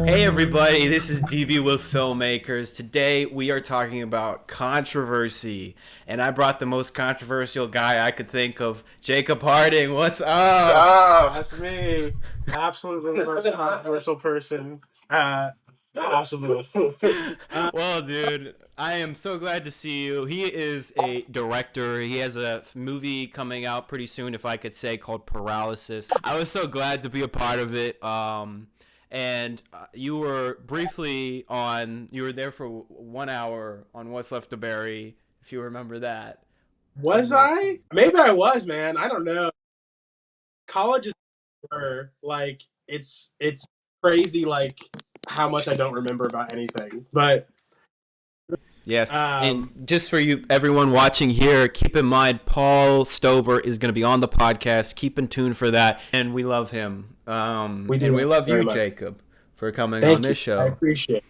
Hey everybody, this is DB with Filmmakers. Today we are talking about controversy, and I brought the most controversial guy I could think of, Jacob Harding. What's up? That's me. Absolutely the most controversial person. Possible. Well, dude, I am so glad to see you. He is a director. He has a movie coming out pretty soon, if I could say, called Paralysis. I was so glad to be a part of it. And you were briefly on. You were there for 1 hour on What's Left to Bury, if you remember that. Was I? Maybe I was, man. I don't know. College is like it's crazy, like how much I don't remember about anything. But Yes, and um, just for you, everyone watching here, keep in mind Paul Stover is going to be on the podcast. Keep in tune for that, and we love him. we And we do love very you, much. Jacob, for coming on Thank you. this I show. appreciate it.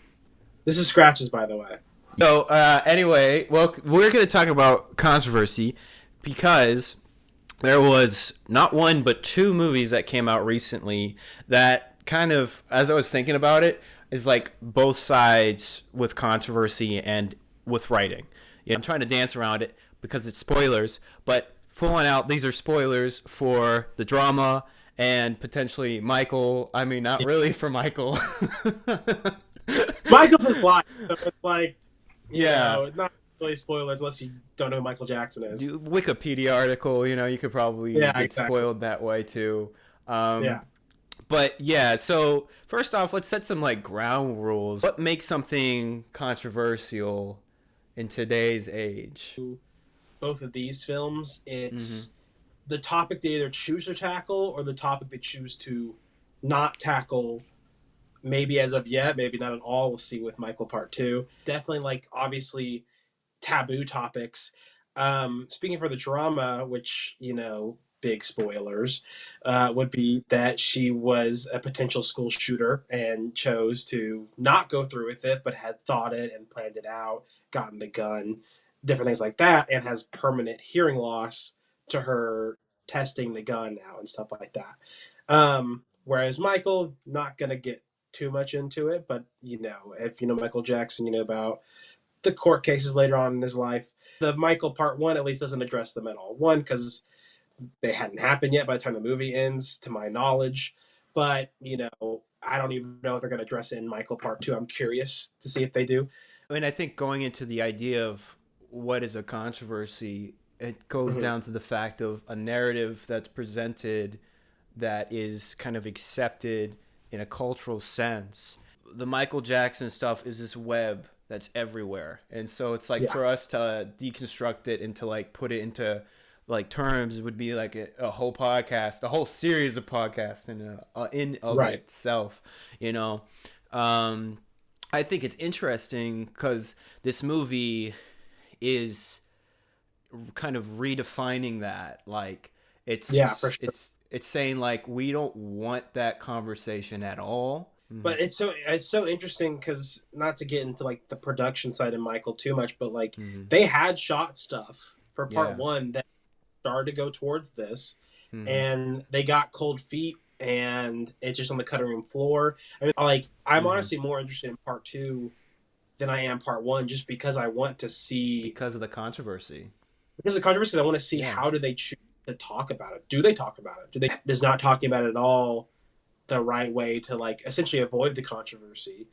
This is Scratches, by the way. So, anyway, well, we're going to talk about controversy because there was not one but two movies that came out recently that kind of, as I was thinking about it, is like both sides with controversy and with writing. Yeah, I'm trying to dance around it because it's spoilers, but pulling out, these are spoilers for the drama and potentially Michael. I mean, not really for Michael. Michael's his life, so it's like Yeah. not really spoilers unless you don't know who Michael Jackson is. Wikipedia article, you could probably Yeah, get exactly. spoiled that way too. Um, Yeah. but yeah, so first off, let's set some like ground rules. What makes something controversial in today's age? Both of these films, Mm-hmm. it's the topic they either choose to tackle or the topic they choose to not tackle. Maybe as of yet, maybe not at all. We'll see with Michael Part Two. Definitely, like obviously taboo topics. Speaking for the drama, which big spoilers, would be that she was a potential school shooter and chose to not go through with it, but had thought it and planned it out, gotten the gun, different things like that, and has permanent hearing loss to her testing the gun now and stuff like that. Whereas Michael, not gonna get too much into it, but if you know Michael Jackson, you know about the court cases later on in his life. The Michael Part One at least doesn't address them at all. One, because they hadn't happened yet by the time the movie ends, to my knowledge. But I don't even know if they're going to address it in Michael Part Two. I'm curious to see if they do. And I think going into the idea of what is a controversy, it goes Mm-hmm. down to the fact of a narrative that's presented that is kind of accepted in a cultural sense. The Michael Jackson stuff is this web that's everywhere. And so it's like Yeah. for us to deconstruct it and to like put it into like terms, it would be like a whole podcast, a whole series of podcasts in of Right. itself, you know. Um, I think it's interesting because this movie is kind of redefining that. Like it's Yeah, for sure. it's saying like we don't want that conversation at all. Mm-hmm. But it's so interesting because not to get into like the production side of Michael too much, but like Mm-hmm. they had shot stuff for Part Yeah. One that started to go towards this, Mm-hmm. and they got cold feet, and it's just on the cutting room floor. I mean, like I'm Mm-hmm. honestly more interested in Part Two than I am Part One, just because I want to see Because of the controversy. because of the controversy. Because I want to see Yeah. how do they choose to talk about it. Do they talk about it? Do they does not talking about it at all the right way to like essentially avoid the controversy,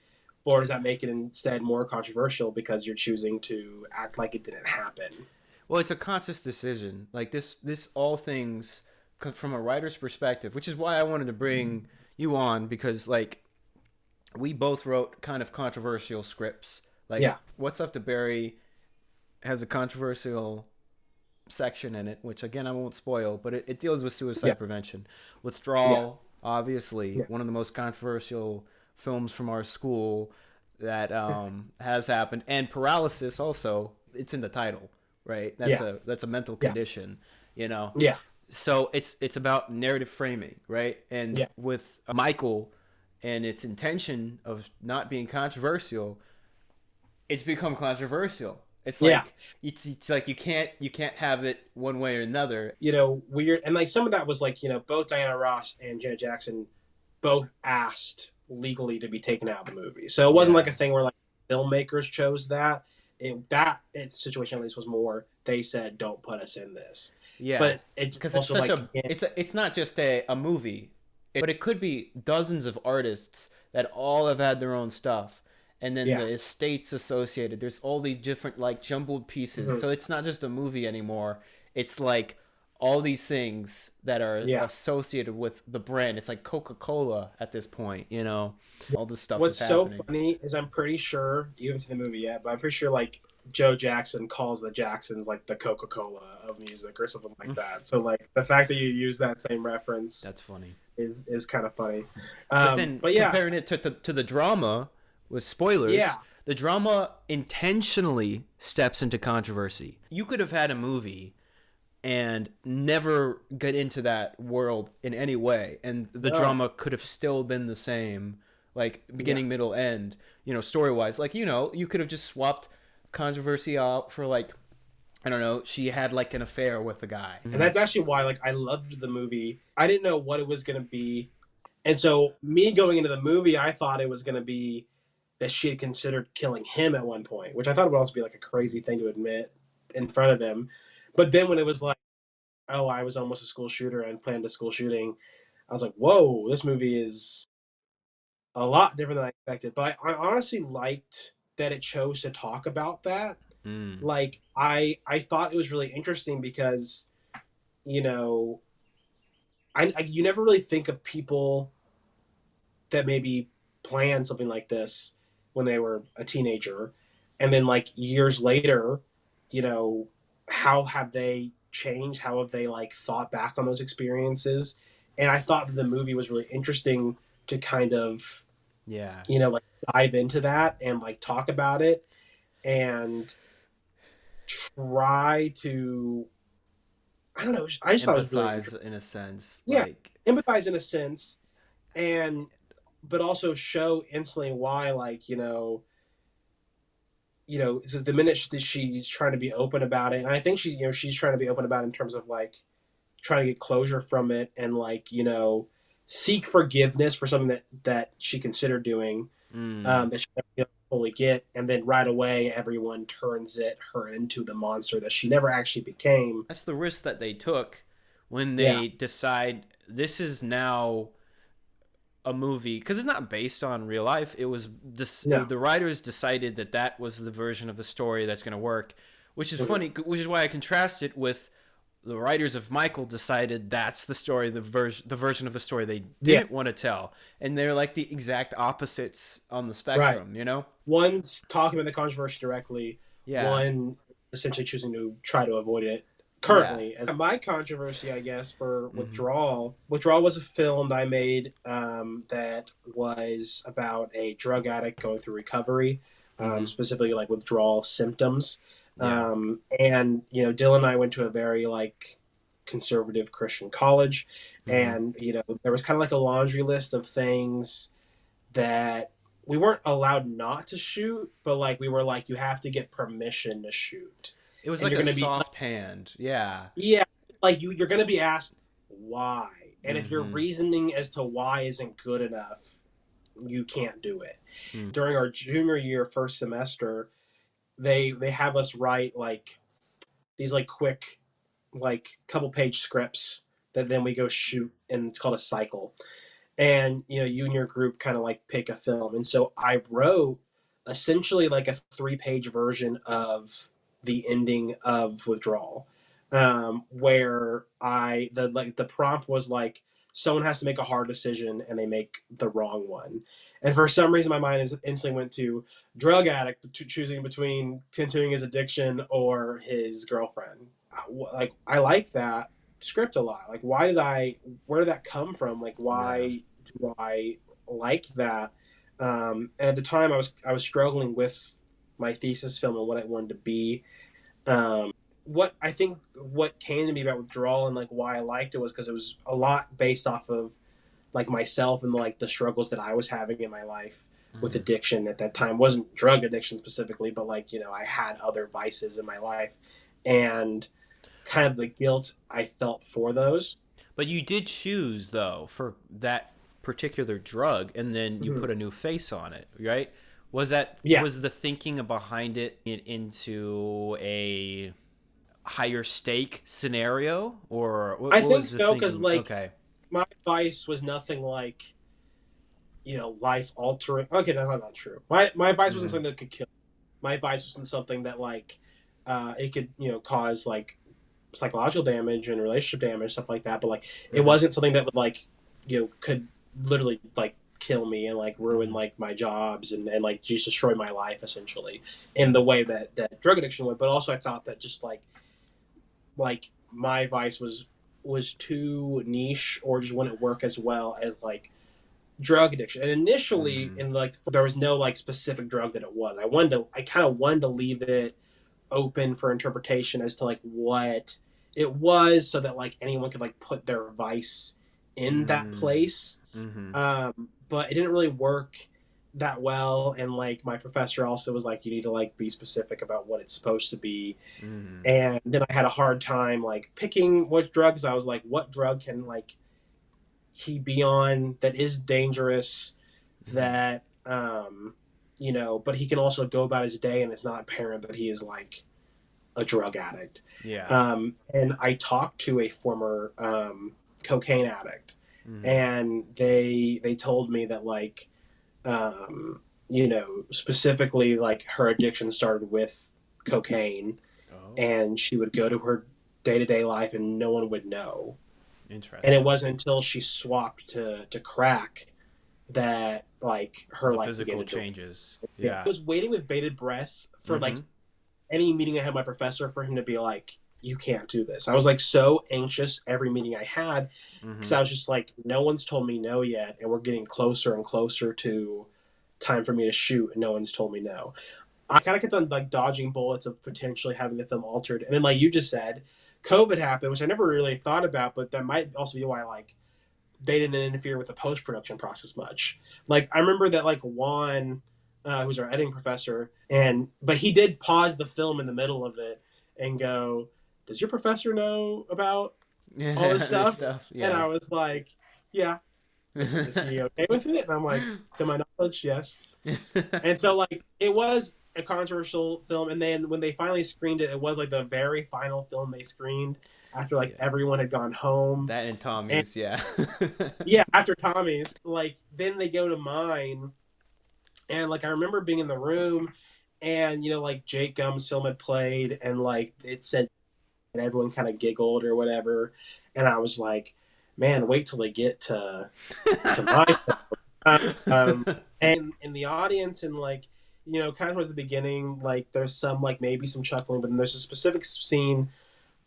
or does that make it instead more controversial because you're choosing to act like it didn't happen? Well, it's a conscious decision. Like this all things from a writer's perspective, which is why I wanted to bring you on because like we both wrote kind of controversial scripts. Like Yeah, What's Up to Barry has a controversial section in it, which again I won't spoil, but it deals with yeah, suicide prevention. yeah, Withdrawal, obviously, yeah, one of the most controversial films from our school that has happened, and Paralysis also. It's in the title, right? yeah, That's a mental yeah, condition, you know. yeah, So it's about narrative framing, right? And yeah, with Michael and its intention of not being controversial, it's become controversial. It's Yeah, like it's like you can't have it one way or another. weird. And like some of that was like, both Diana Ross and Janet Jackson both asked legally to be taken out of the movie. So it wasn't like Yeah, a thing where like filmmakers chose that. Situation at least was more they said don't put us in this. yeah, But it's because it's also such like a again, it's not just a movie, but it could be dozens of artists that all have had their own stuff, and then yeah. the estates associated. There's all these different like jumbled pieces, Mhm. so it's not just a movie anymore. It's like all these things that are Yeah. associated with the brand. It's like Coca-Cola at this point, you know. All this stuff is What's so happening. funny is I'm pretty sure you haven't seen the movie yet, but I'm pretty sure like Joe Jackson calls the Jacksons like the Coca Cola of music or something like that. So like the fact that you use that same reference That's funny. is kind of funny. But then But yeah, comparing it to the drama with spoilers, yeah, the drama intentionally steps into controversy. You could have had a movie and never get into that world in any way, and the no, drama could have still been the same, like yeah. beginning, middle, end. Story wise, like you could have just swapped controversy out for like I don't know, she had like an affair with a guy. And that's actually why like I loved the movie. I didn't know what it was gonna be. And so me going into the movie, I thought it was gonna be that she had considered killing him at one point, which I thought would also be like a crazy thing to admit in front of him. But then when it was like, oh, I was almost a school shooter and planned a school shooting, I was like, whoa, this movie is a lot different than I expected. But I honestly liked that it chose to talk about that. Mm. Like I thought it was really interesting because you know you never really think of people that maybe planned something like this when they were a teenager, and then like years later, you know, how have they changed? How have they like thought back on those experiences? And I thought that the movie was really interesting to kind of Yeah, like dive into that and like talk about it and try to I don't know. I just thought it was really empathize interesting. in a sense, Yeah, like empathize in a sense, and but also show instantly why, like it says the minute she's trying to be open about it, and I think she's trying to be open about it in terms of like trying to get closure from it and like seek forgiveness for something that she considered doing mm, that she never fully get, and then right away everyone turns her into the monster that she never actually became. that's the risk that they took when Yeah, they decide this is now a movie because it's not based on real life. no, The writers decided that was the version of the story that's going to work, which is mhm. funny. Which is why I contrast it with the writers of Michael decided that's the story, the version of the story they Yeah, didn't want to tell, and they're like the exact opposites on the right. spectrum. You know? One's talking about the controversy directly, Yeah, one essentially choosing to try to avoid it yeah. currently. As my controversy, I guess, for Mm-hmm. Withdrawal was a film that I made that was about a drug addict going through recovery, Mm-hmm. specifically like withdrawal symptoms. Yeah. And Dylan and I went to a very like conservative Christian college, Mm-hmm. and there was kind of like a laundry list of things that we weren't allowed not to shoot, but like we were like you have to get permission to shoot, It was and like you're a gonna be like, soft hand. Yeah. yeah, like you're gonna be asked why, and if your Mm-hmm. reasoning as to why isn't good enough, you can't do it. Mm. During our junior year, first semester, they have us write like these like quick like couple page scripts that then we go shoot, and it's called a cycle, and you and your group kind of like pick a film, and so I wrote essentially like a 3-page version of the ending of Withdrawal, where the prompt was like someone has to make a hard decision and they make the wrong one, and for some reason my mind instantly went to drug addict choosing between continuing his addiction or his girlfriend. Like I like that script a lot. Like where did that come from? Like Yeah. why do I like that? And at the time I was struggling with my thesis film and what I wanted to be. What I think what came to me about Withdrawal and like why I liked it was because it was a lot based off of like myself and like the struggles that I was having in my life. with Mm. addiction at that time. It wasn't drug addiction specifically, but like, I had other vices in my life, and kind of the guilt I felt for those. But you did choose though for that particular drug, and then you Mhm. put a new face on it, right? Yeah, Was the thinking behind it into a higher stake scenario, or I what think was the so, because thinking? like Okay. my advice was nothing like, life altering. Okay, no, that's not true. My advice wasn't Mm-hmm. something that could kill. My advice wasn't something that like, it could cause like psychological damage and relationship damage, stuff like that. But like, it Mm-hmm. wasn't something that would like, could literally like kill me and like ruin Mm-hmm. like my jobs and like just destroy my life essentially in the way that drug addiction would. But also, I thought that just like my vice was too niche or just wouldn't work as well as like drug addiction. And initially, Mm-hmm. in like there was no like specific drug that it was. I kind of wanted to leave it open for interpretation as to like what it was, so that like anyone could like put their vice in that place. Mm-hmm. But it didn't really work that well, and like my professor also was like, you need to like be specific about what it's supposed to be. Mm-hmm. And then I had a hard time like picking what drugs. I was like, what drug can like he be on that is dangerous, Mm-hmm. that but he can also go about his day and it's not apparent that he is like a drug addict. Yeah. And I talked to a former cocaine addict, Mm-hmm. and they told me that like specifically like her addiction started with cocaine, Oh, and she would go to her day to day life and no one would know. And it interesting. wasn't until she swapped to crack that like her The life began physical to direct. changes. I Yeah. was waiting with bated breath for Mm-hmm. like any meeting I had with my professor for him to be like, "You can't do this." I was like so anxious every meeting I had, because Mm-hmm. I was just like, no one's told me no yet, and we're getting closer and closer to time for me to shoot, and no one's told me no. I kind of kept on like dodging bullets of potentially having the film altered, and then like you just said, COVID happened, which I never really thought about, but that might also be why like they didn't interfere with the post production process much. Like I remember that like Juan, who's our editing professor, but he did pause the film in the middle of it and go, "Does your professor know about all this Yeah. This stuff?" stuff. And Yeah. I was like, "Yeah." It's like, is he okay with it? And I'm like, to my knowledge, yes. And so like it was a controversial film, and then when they finally screened it, it was like the very final film they screened after like Yeah. everyone had gone home. That and And Tommy's. Yeah. yeah, after Tommy's, like then they go to mine, and like I remember being in the room, and like Jake Gumm's film had played, and like it said, and everyone kind of giggled or whatever, and I was like, man, wait till they get to my and in the audience, and like kind of towards the beginning, like there's some like maybe some chuckling, but then there's a specific scene,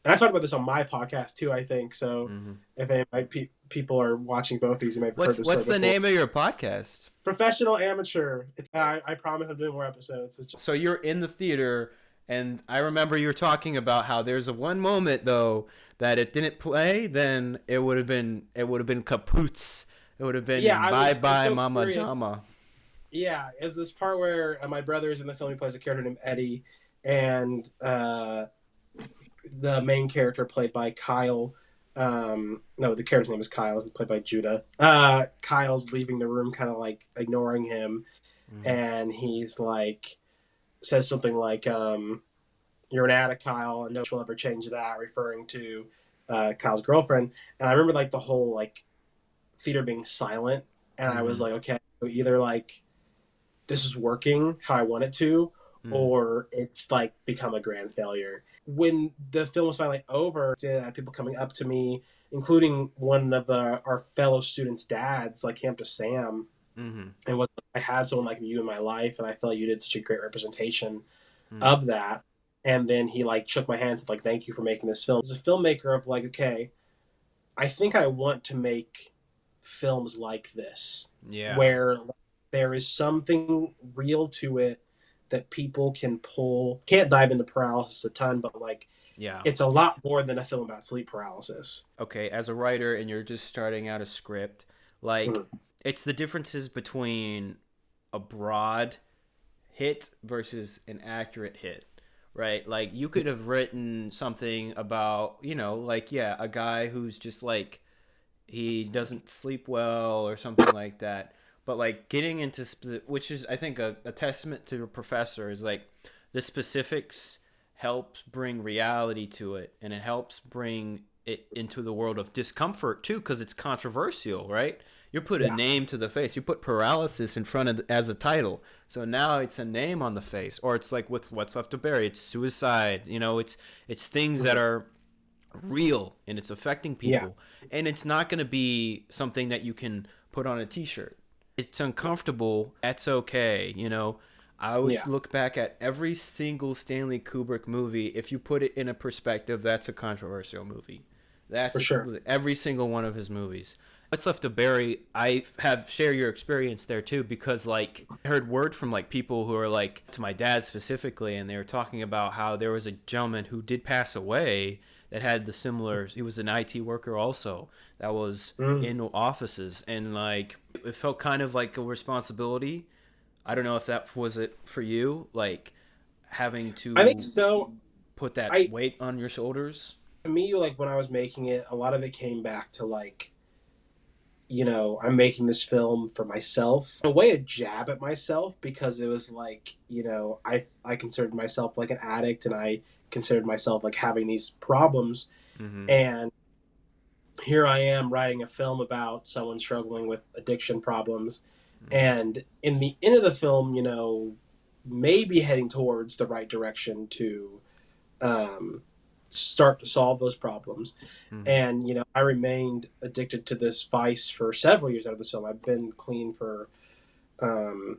and I talked about this on my podcast too, I think. So Mhm. if people are watching both these, you may have heard this story What's the before. name of your podcast? Professional amateur. I promise I'm doing more episodes. So you're in the theater, and I remember you were talking about how there's a one moment though that it didn't play, then it would have been kapoots. It would have Yeah, been I bye was bye so mama curious. jama. Yeah, is this part where my brother is in the film. He plays a character named Eddie, and the main character played by Kyle. No, the character's name is Kyle. Is played by Judah. Kyle's leaving the room, kind of like ignoring him, Mm-hmm. and he's like says something like, "You're an addict, Kyle, and no one will ever change that," referring to Kyle's girlfriend. And I remember like the whole like theater being silent, and I was Mm-hmm. like, okay, so either like this is working how I want it to, Mm-hmm. or it's like become a grand failure. When the film was finally over, I had people coming up to me, including one of our fellow students' dads, like came up to Sam Mm-hmm. and was like, I had someone like you in my life, and I felt you did such a great representation Mm-hmm. of that. And then he like shook my hand and said like, thank you for making this film. As a filmmaker of like, okay, I think I want to make films like this, Yeah. where there is something real to it that people can pull. Can't dive into paralysis a ton, but like Yeah. it's a lot more than a film about sleep paralysis. Okay, as a writer and you're just starting out a script, like Mhm. it's the differences between a broad hit versus an accurate hit, right? Like you could have written something about, like, yeah, a guy who's just like he doesn't sleep well or something like that. But like getting into which is I think a testament to a professor is like the specifics helps bring reality to it, and it helps bring it into the world of discomfort too, because it's controversial, right? You put a Yeah, name to the face. You put paralysis in front of as a title, so now it's a name on the face. Or it's like with What's Left to Bury, it's suicide. It's things that are real and it's affecting yeah, people, and it's not going to be something that you can put on a t-shirt. It's uncomfortable. That's okay. I would yeah, look back at every single Stanley Kubrick movie. If you put it in a perspective, that's a controversial movie. for sure. Every single one of his movies. What's Left to Bury, I have share your experience there too, because like I heard word from like people who are like to my dad specifically, and they were talking about how there was a gentleman who did pass away that had the similar. He was an IT worker also that was Mm. in offices, and like it felt kind of like a responsibility. I don't know if that was it for you, like having I think to so. put that I weight on your shoulders. To me, like when I was making it, a lot of it came back to like, I'm making this film for myself. In a way, a jab at myself because it was like, I considered myself like an addict, and I considered myself like having these problems. Mm-hmm. And here I am writing a film about someone struggling with addiction problems. And in the end of the film, maybe heading towards the right direction to um, start to solve those problems. Mm-hmm. And I remained addicted to this vice for several years out of this film. I've been clean for um,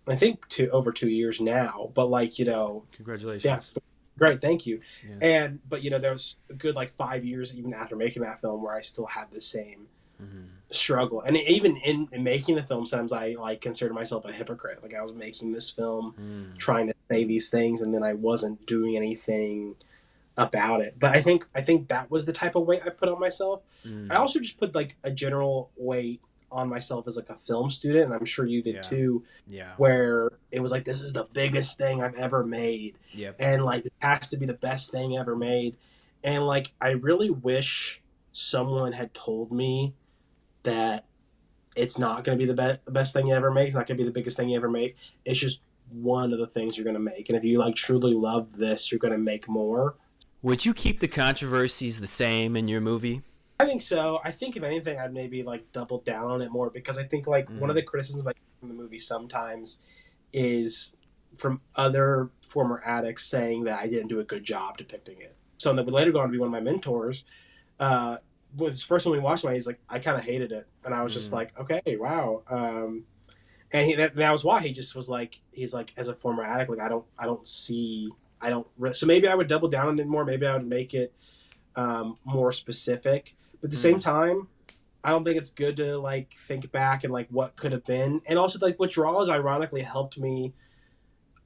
I think over 2 years now. But like yeah, Congratulations. great, thank you. Yes. And but there was a good like 5 years even after making that film where I still had the same Mm-hmm. struggle. And even in making the film, sometimes I like considered myself a hypocrite. Like I was making this film, Mm. trying to say these things, and then I wasn't doing anything about it. But I think that was the type of weight I put on myself. I Mm. also just put like a general weight on myself as like a film student, and I'm sure you did Yeah. too, Yeah. where it was like this is the biggest thing I've ever made, Yep. and like it has to be the best thing ever made. And like I really wish someone had told me that it's not going to be the best thing you ever make. It's not going to be the biggest thing you ever make. It's just one of the things you're going to make. And if you like truly love this, you're going to make more. Would you keep the controversies the same in your movie? I think so. I think if anything, I'd maybe like double down on it more because I think like one of Mm-hmm. the criticisms I get from the movie sometimes is from other former addicts saying that I didn't do a good job depicting it. So that would later go on to be one of my mentors. When this first one we watched, he's like, I kind of hated it, and I was just Mm. like, okay, wow. And that was why he just was like, he's like, as a former addict, like I don't see, I don't. So maybe I would double down on it more. Maybe I would make it more specific. But at the same Mm. time, I don't think it's good to like think back and like what could have been. And also like withdrawals ironically helped me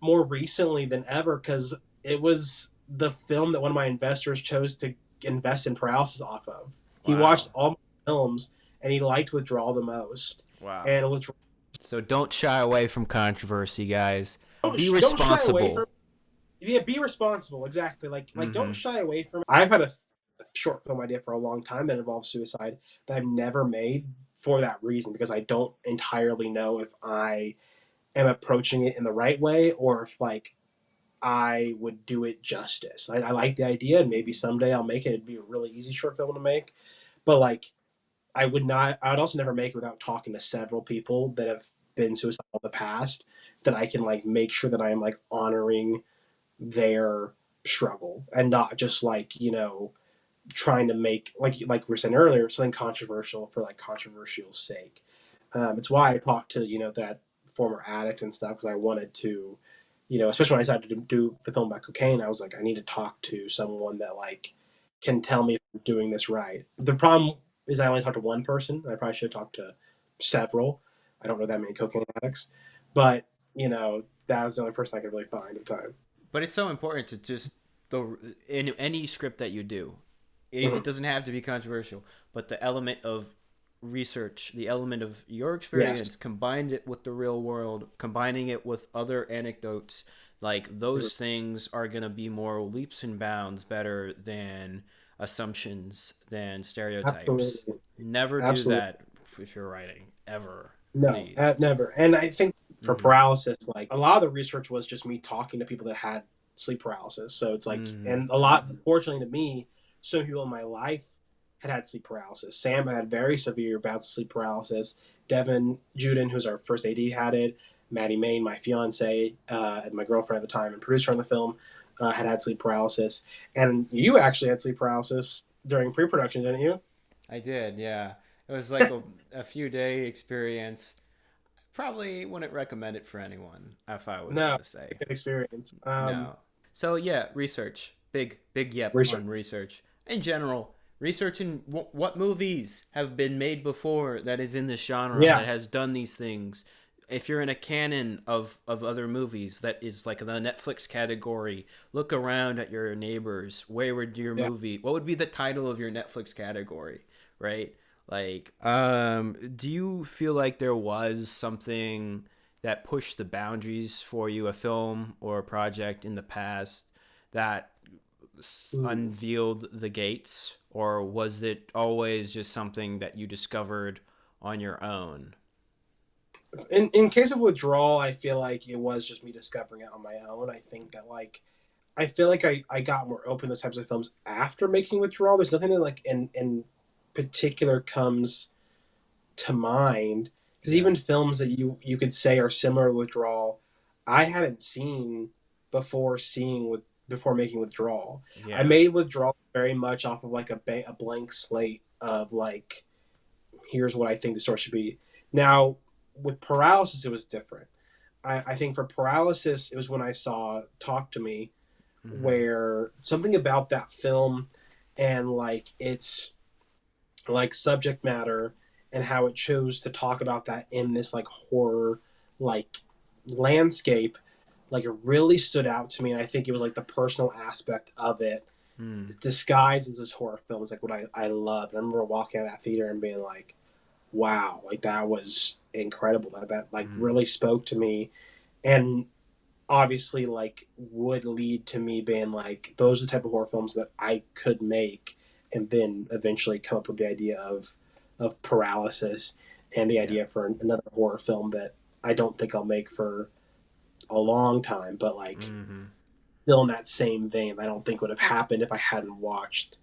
more recently than ever because it was the film that one of my investors chose to invest in paralysis off of. He watched Wow. all my films and he liked Withdrawal the most. Wow. And Withdrawal, So don't shy away from controversy, guys. Be don't shy away responsible. from. Yeah, be responsible. Exactly. Like Mm-hmm. don't shy away from. I've had a short film idea for a long time that involves suicide that I've never made for that reason because I don't entirely know if I am approaching it in the right way or if like I would do it justice. I like the idea, and maybe someday I'll make it. It'd be a really easy short film to make, but like I would not. I would also never make it without talking to several people that have been suicidal in the past. That I can like make sure that I am like honoring their struggle and not just like trying to make like we were saying earlier something controversial for like controversial sake. It's why I talked to that former addict and stuff because I wanted to, especially when I decided to do the film about cocaine, I was like, I need to talk to someone that like can tell me if I'm doing this right. The problem is I only talked to one person. I probably should have talked to several. I don't know that many cocaine addicts, but that was the only person I could really find at the time. But it's so important to just the in any script that you do, it Mhm. doesn't have to be controversial, but the element of research, the element of your Yes. experience, combined it with the real world, combining it with other anecdotes, like Mhm. those things are going to be more leaps and bounds better than assumptions, than stereotypes. Absolutely. Never do Absolutely. that if you're writing, ever, No, please. never. And I think for Mm-hmm. paralysis, like a lot of the research was just me talking to people that had sleep paralysis. So it's like, Mm-hmm. and a lot, fortunately to me, some people in my life had sleep paralysis. Sam had very severe bouts of sleep paralysis. Devin Juden, who's our first AD, had it. Maddie Main, my fiance, and my girlfriend at the time and producer on the film, had sleep paralysis. And you actually had sleep paralysis during pre-production, didn't you? I did, yeah. It was like a few day experience. Probably wouldn't recommend it for anyone if I was No, gonna say. good experience. No. So yeah, research. Big yep Research. on research. In general, researching what movies have been made before that is in this genre Yeah, that has done these things. If you're in a canon of other movies that is like the Netflix category, look around at your neighbors. Where would your yeah. movie? What would be the title of your Netflix category? Right? Like, do you feel like there was something that pushed the boundaries for you, a film or a project in the past that Ooh. unveiled the gates, or was it always just something that you discovered on your own? In case of withdrawal, I feel like it was just me discovering it on my own. I think that like I feel like I got more open to those types of films after making withdrawal. There's nothing that like in particular comes to mind because Yeah. even films that you could say are similar to withdrawal, I hadn't seen before making withdrawal. I Yeah. made withdrawal very much off of like a blank slate of like here's what I think the story should be. Now with paralysis, it was different. I think for paralysis, it was when I saw Talk to Me, Mm-hmm. where something about that film and like its like subject matter and how it chose to talk about that in this like horror like landscape like it really stood out to me, and I think it was like the personal aspect of it Mm. disguised as this horror film is like what I loved. I remember walking out of that theater and being like, wow, like that was incredible. That like Mm. really spoke to me, and obviously like would lead to me being like those are the type of horror films that I could make, and then eventually come up with the idea of paralysis and the Yeah. idea for another horror film that I don't think I'll make for a long time, but like Mm-hmm. still in that same vein. I don't think would have happened if I hadn't watched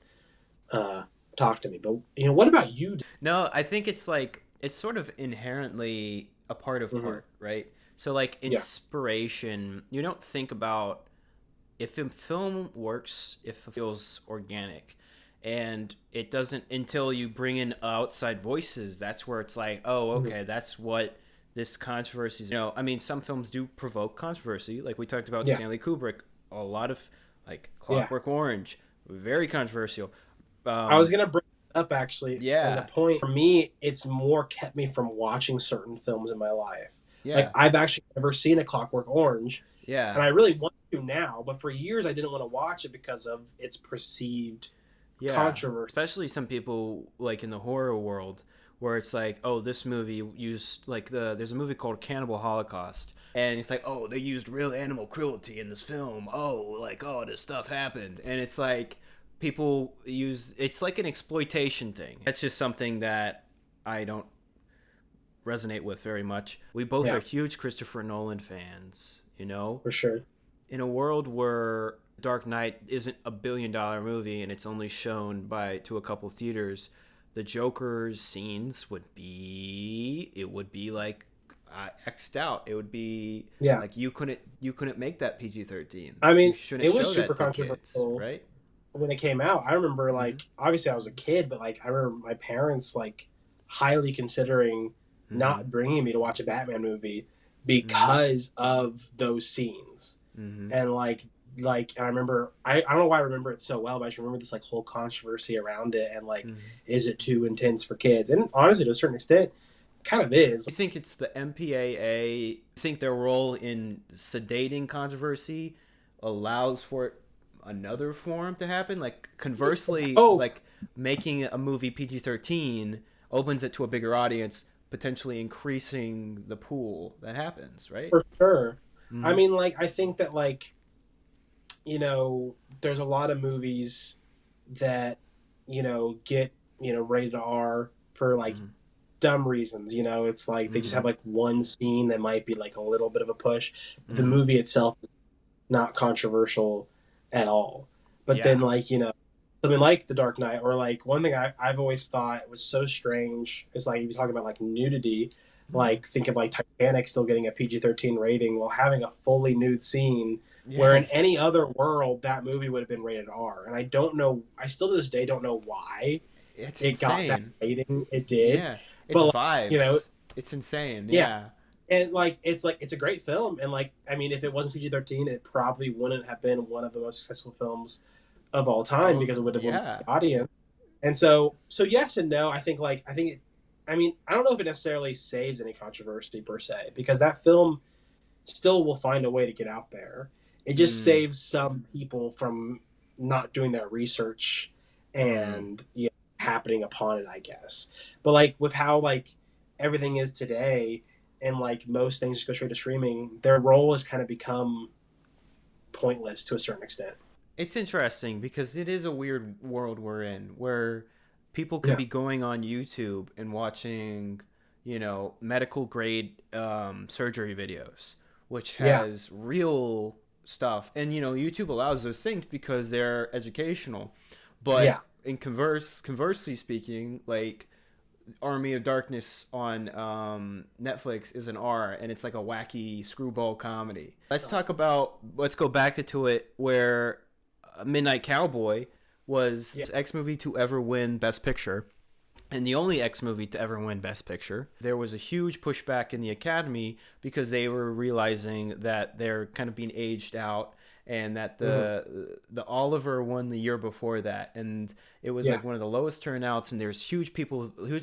uh, Talk to Me. But what about you? No, I think it's like it's sort of inherently a part of Mm-hmm. art, right? So like Yeah. inspiration, you don't think about if a film works, if it feels organic, and it doesn't until you bring in outside voices. That's where it's like, oh, Mm-hmm. okay, that's what this controversy is. I mean, some films do provoke controversy, like we talked about Yeah. Stanley Kubrick. A lot of like Yeah. Clockwork Orange, very controversial. I was Um, gonna bring it up actually as a yeah, point. For me, it's more kept me from watching certain films in my life. Like yeah, I've actually never seen A Clockwork Orange, yeah. and I really want to now. But for years, I didn't want to watch it because of its perceived Yeah, controversy. especially some people like in the horror world where it's like, oh, this movie used like there's a movie called Cannibal Holocaust, and it's like, oh, they used real animal cruelty in this film. Oh, like oh, this stuff happened, and it's like people use it's like an exploitation thing. That's just something that I don't resonate with very much. We both are Yeah, huge Christopher Nolan fans, for sure. in a world where Dark Knight isn't $1 billion movie and it's only shown to a couple theaters, the Joker's scenes would be like xed out. It would be Yeah, like you couldn't make that PG-13. I You mean, shouldn't it was show super that to kids, controversial right? when it came out. I remember Mm-hmm. like obviously I was a kid, but like I remember my parents like highly considering Mm-hmm. not bringing me to watch a Batman movie Mm-hmm. because of those scenes. Mm-hmm. And like I remember I don't know why I remember it so well, but I just remember this like whole controversy around it and like Mm-hmm. is it too intense for kids? And honestly to a certain extent kind of is. You think it's the MPAA? You think their role in sedating controversy allows for another form to happen? Like conversely, Oh like making a movie PG-13 opens it to a bigger audience, potentially increasing the pool that happens, right? For sure. I Mm-hmm. mean, like, I think that, like, there's a lot of movies that, get, rated R for, like, Mm-hmm. dumb reasons. It's like they just Mm-hmm. have, like, one scene that might be, like, a little bit of a push. But the Mm-hmm. movie itself is not controversial at all. But Yeah. then, like, something like The Dark Knight, or, like, one thing I've always thought was so strange is, like, if you talk about, like, nudity, Mm-hmm. like, think of, like, Titanic still getting a PG-13 rating while having a fully nude scene, where in Yes. any other world that movie would have been rated R. And I still to this day don't know why It's it got that insane. rating it did. Yeah. It's But, like, vibes. It's insane. yeah, Yeah. and it's a great film, and, like, I mean, if it wasn't PG-13, it probably wouldn't have been one of the most successful films of all time, Oh, because it would have won yeah. the audience. And so yes and no. I mean, I don't know if it necessarily saves any controversy per se, because that film still will find a way to get out there. It just Mm. saves some people from not doing their research Mm. and, happening upon it, I guess. But, like, with how, like, everything is today, and, like, most things just go straight to streaming, their role has kind of become pointless to a certain extent. It's interesting because it is a weird world we're in where people can Yeah. be going on YouTube and watching, medical grade surgery videos, which Yeah. has real stuff. And, YouTube allows those things because they're educational. Yeah. But conversely speaking, like Army of Darkness on Netflix is an R, and it's like a wacky screwball comedy. Let's go back to it where Midnight Cowboy was Yeah. X movie to ever win Best Picture, and the only X movie to ever win Best Picture. There was a huge pushback in the Academy because they were realizing that they're kind of being aged out, and that Hmm. the Oliver won the year before that, and it was Yeah. like one of the lowest turnouts, and there's huge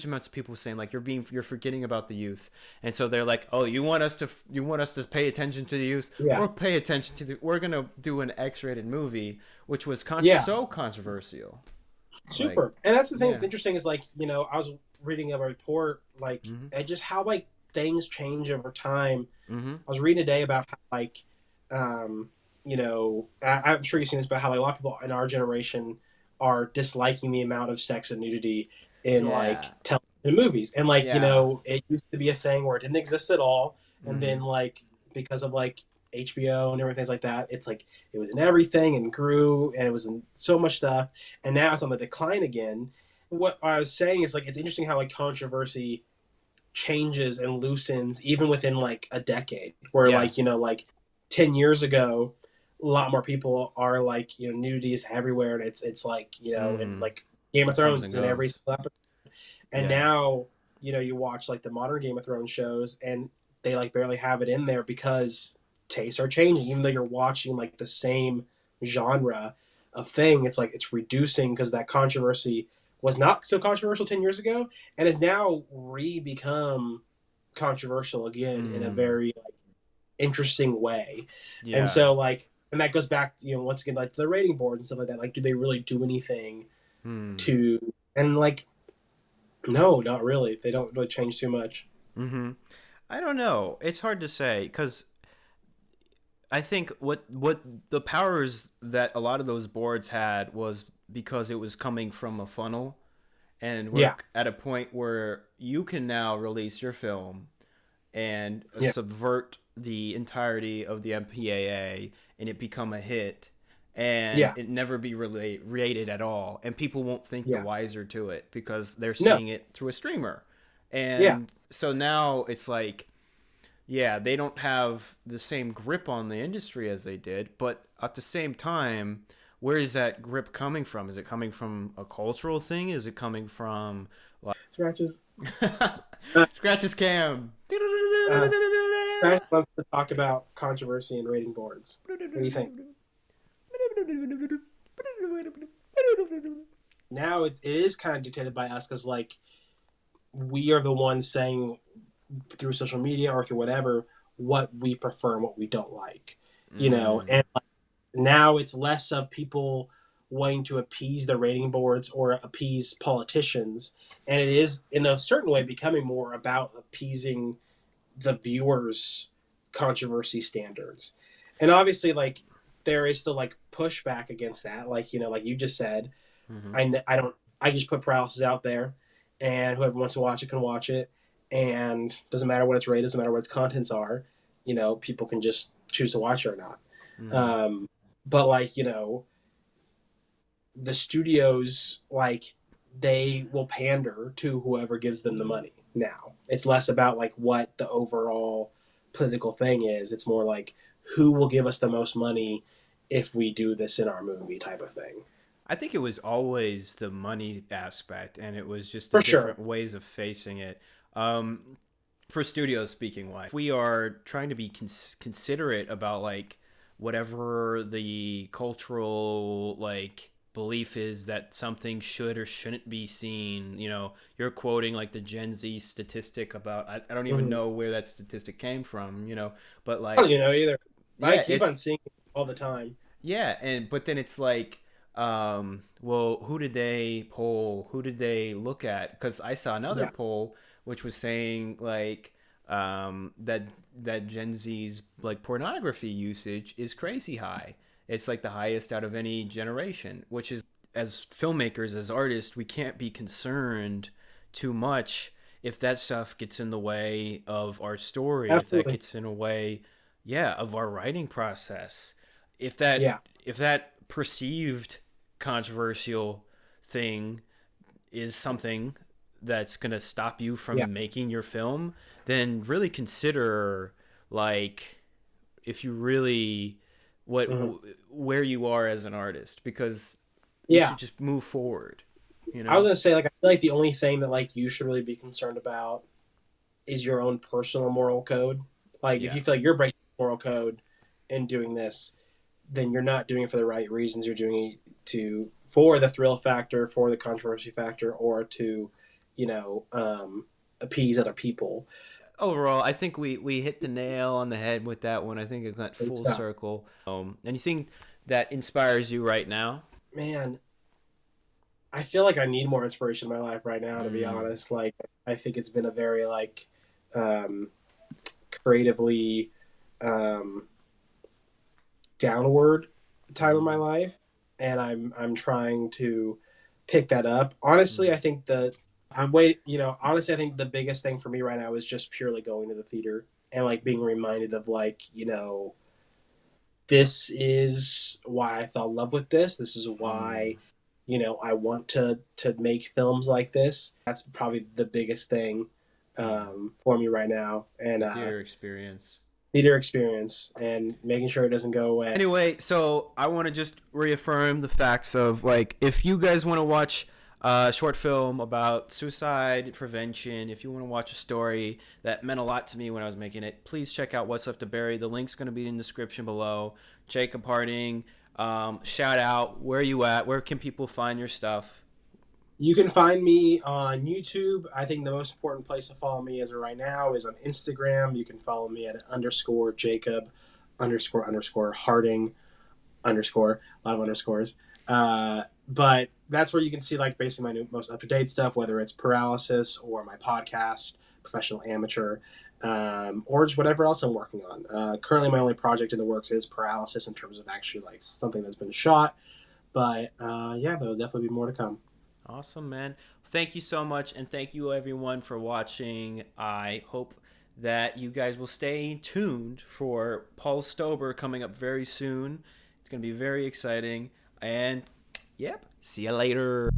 amounts of people saying like you're forgetting about the youth, and so they're like, oh, you want us to pay attention to the youth, Yeah. or pay attention to we're gonna do an X-rated movie, which was Yeah. so controversial, like Super. And that's the thing that's yeah. interesting is, like, I was reading a report, like, Mm-hmm. and just how, like, things change over time. Mm-hmm. I was reading today about how, like, um, I'm sure you've seen this, but how, like, a lot of people in our generation are disliking the amount of sex and nudity in, Yeah. like, television and movies. And, like, Yeah. it used to be a thing where it didn't exist at all. And Mm-hmm. then, like, because of, like, HBO and everything like that, it's like it was in everything and grew, and it was in so much stuff, and now it's on the decline again. What I was saying is, like, it's interesting how, like, controversy changes and loosens even within, like, a decade, where, Yeah. like, 10 years ago, a lot more people are like, nudity is everywhere, and it's like, and, Mm. like, Game of It comes Thrones and is in every goes. single episode. And Yeah. now, you watch, like, the modern Game of Thrones shows, and they, like, barely have it in there because tastes are changing. Even though you're watching, like, the same genre of thing, it's like it's reducing because that controversy was not so controversial 10 years ago, and has now re-become controversial again in a Mm. very, like, interesting way. And Yeah. so, like, and that goes back to, once again, like, the rating boards and stuff like that. Like, do they really do anything Hmm. to, and, like, no, not really. They don't really change too much. Mm-hmm. I don't know. It's hard to say because I think what the powers that a lot of those boards had was because it was coming from a funnel, and we're Yeah. at a point where you can now release your film and Yeah. subvert the entirety of the MPAA and it become a hit and Yeah. it never be rated at all, and people won't think the Yeah. wiser to it because they're No. seeing it through a streamer. Yeah. And so now it's like, yeah, they don't have the same grip on the industry as they did, but at the same time, where is that grip coming from? Is it coming from a cultural thing? Is it coming from like Scratches. Uh, Scratch's cam? uh, Scratch wants to talk about controversy and rating boards. What do you think? Now it is kind of dictated by us because, like, we are the ones saying through social media or through whatever what we prefer and what we don't like. Mm, And, like, now it's less of people wanting to appease the rating boards or appease politicians, and it is in a certain way becoming more about appeasing the viewers' controversy standards. And obviously, like there is still like pushback against that. Like like you just said, Mm-hmm. I don't I just put paralysis out there, and whoever wants to watch it can watch it, and doesn't matter what it's rated, doesn't matter what its contents are. People can just choose to watch it or not. Mm-hmm. But like the studios like they will pander to whoever gives them the money now. It's less about like what the overall political thing is. It's more like who will give us the most money if we do this in our movie type of thing. I think it was always the money aspect, and it was just the For sure. different ways of facing it. Um, for studios speaking wise, we are trying to be considerate about like whatever the cultural like belief is that something should or shouldn't be seen. You're quoting like the Gen Z statistic about I don't even Mhm. know where that statistic came from, but I don't like either. I yeah, keep on it's seeing it all the time. yeah, and but then it's like, well, who did they poll? Who did they look at? Because I saw another Yeah. poll which was saying like that Gen Z's like pornography usage is crazy high. It's like the highest out of any generation, which is as filmmakers, as artists, we can't be concerned too much if that stuff gets in the way of our story, if that Absolutely. gets in a way, yeah, of our writing process if that Yeah. if that perceived controversial thing is something that's going to stop you Yeah. from making your film, then really consider like if you really what Hmm. where you are as an artist because you Yeah. should just move forward, you I was know? gonna say like I feel like the only thing that like you should really be concerned about is your own personal moral code. Like if Yeah. you feel like you're breaking moral code in doing this, then you're not doing it for the right reasons. You're doing it to for the thrill factor, for the controversy factor, or to, you know, appease other people. Overall, I think we hit the nail on the head with that one. I think it went full So, circle. Anything that inspires you right now? man, I feel like I need more inspiration in my life right now. To be Mm. honest, like I think it's been a very um, creatively um, downward time in my Mm. life, and I'm trying to pick that up. Honestly, Mm. I think the I'm wait you know honestly I think the biggest thing for me right now is just purely going to the theater and like being reminded of like this is why I fell in love with this. This is Mm. why I want to make films like this. That's probably the biggest thing Mm. for me right now, and The theater experience. theater experience and making sure it doesn't go away. Anyway, so I want to just reaffirm the facts of like if you guys want to watch a short film about suicide prevention, if you want to watch a story that meant a lot to me when I was making it, please check out What's Left to Bury. The link's going to be in the description below. Jacob Harding, shout out. Where are you at? Where can people find your stuff? You can find me on YouTube. I think the most important place to follow me as of right now is on Instagram. You can follow me at underscore Jacob underscore Harding underscore, a lot of underscores. But that's where you can see like basically my most up to date stuff, whether it's paralysis or my podcast, professional amateur, or just whatever else I'm working on. Currently, my only project in the works is paralysis in terms of actually like something that's been shot. But yeah, there'll definitely be more to come. Awesome, man. Thank you so much, and thank you everyone for watching. I hope that you guys will stay tuned for Paul Stober coming up very soon. It's going to be very exciting. And, yep, see you later.